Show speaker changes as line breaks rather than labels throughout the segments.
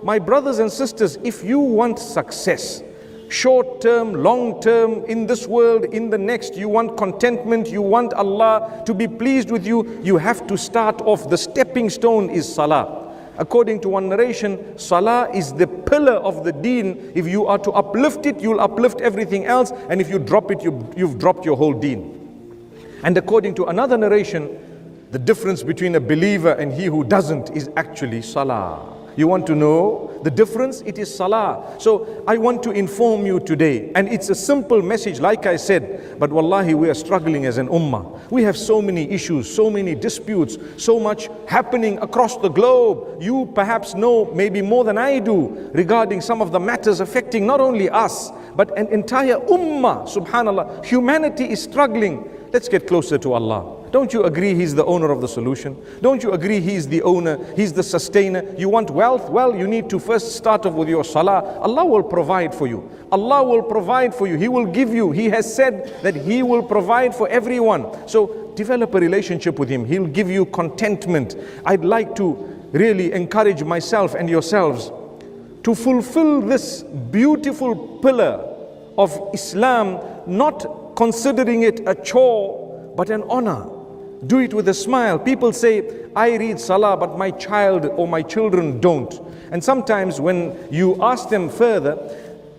My brothers and sisters, if you want success, short term, long term, in this world, in the next, you want contentment, you want Allah to be pleased with you, you have to start off. The stepping stone is Salah. According to one narration, Salah is the pillar of the deen. If you are to uplift it, you'll uplift everything else, and if you drop it, you've dropped your whole deen. And according to another narration, the difference between a believer and he who doesn't is actually Salah. You want to know the difference? It is Salah. So I want to inform you today, and it's a simple message like I said, but wallahi we are struggling as an ummah. We have so many issues, so many disputes, so much happening across the globe. You perhaps know maybe more than I do regarding some of the matters affecting not only us, but an entire ummah. Subhanallah, humanity is struggling. Let's get closer to Allah. Don't you agree He's the owner of the solution? Don't you agree He's the owner, He's the sustainer? You want wealth? Well, you need to first start off with your salah. Allah will provide for you. Allah will provide for you. He will give you. He has said that He will provide for everyone. So develop a relationship with Him. He'll give you contentment. I'd like to really encourage myself and yourselves to fulfill this beautiful pillar of Islam, not considering it a chore, but an honor. Do it with a smile. People say, I read Salah, but my child or my children don't. And sometimes when you ask them further,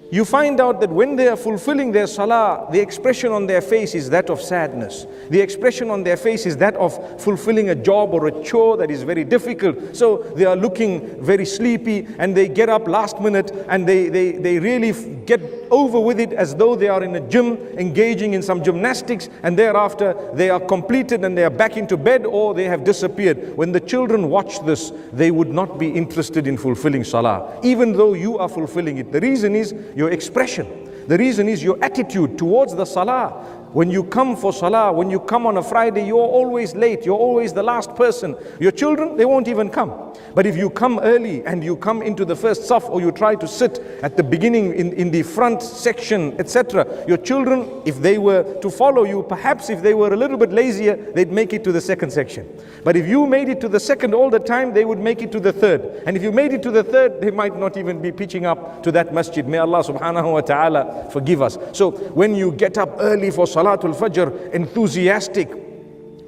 you find out that when they are fulfilling their Salah, the expression on their face is that of sadness. The expression on their face is that of fulfilling a job or a chore that is very difficult. So they are looking very sleepy, and they get up last minute, and they really get over with it as though they are in a gym engaging in some gymnastics, and thereafter they are completed and they are back into bed, or they have disappeared. When the children watch this, they would not be interested in fulfilling Salah, even though you are fulfilling it. The reason is your expression. The reason is your attitude towards the Salah. When you come for Salah, when you come on a Friday, you're always late, you're always the last person. Your children, they won't even come. But if you come early and you come into the first saf, or you try to sit at the beginning in the front section, etc., your children, if they were to follow you, perhaps if they were a little bit lazier, they'd make it to the second section. But if you made it to the second all the time, they would make it to the third. And if you made it to the third, they might not even be pitching up to that masjid. May Allah subhanahu wa ta'ala forgive us. So when you get up early for Salatul Fajr, enthusiastic,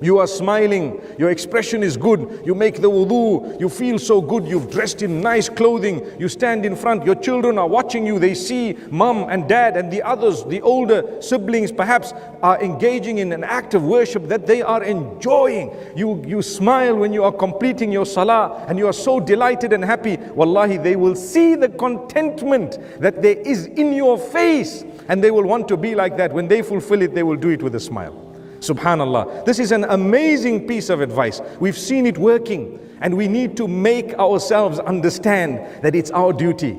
you are smiling, your expression is good, you make the wudu, you feel so good, you've dressed in nice clothing, you stand in front, your children are watching you, they see mom and dad and the others, the older siblings perhaps are engaging in an act of worship that they are enjoying. You smile when you are completing your salah, and you are so delighted and happy. Wallahi, they will see the contentment that there is in your face, and they will want to be like that. When they fulfill it, they will do it with a smile. Subhanallah. This is an amazing piece of advice. We've seen it working, and we need to make ourselves understand that it's our duty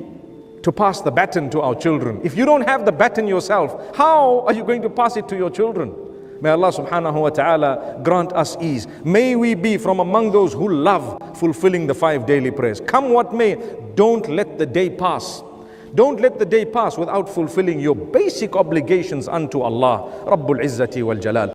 to pass the baton to our children. If you don't have the baton yourself, how are you going to pass it to your children? May Allah subhanahu wa ta'ala grant us ease. May we be from among those who love fulfilling the 5 daily prayers. Come what may, don't let the day pass. Don't let the day pass without fulfilling your basic obligations unto Allah Rabbul Izzati wal Jalal.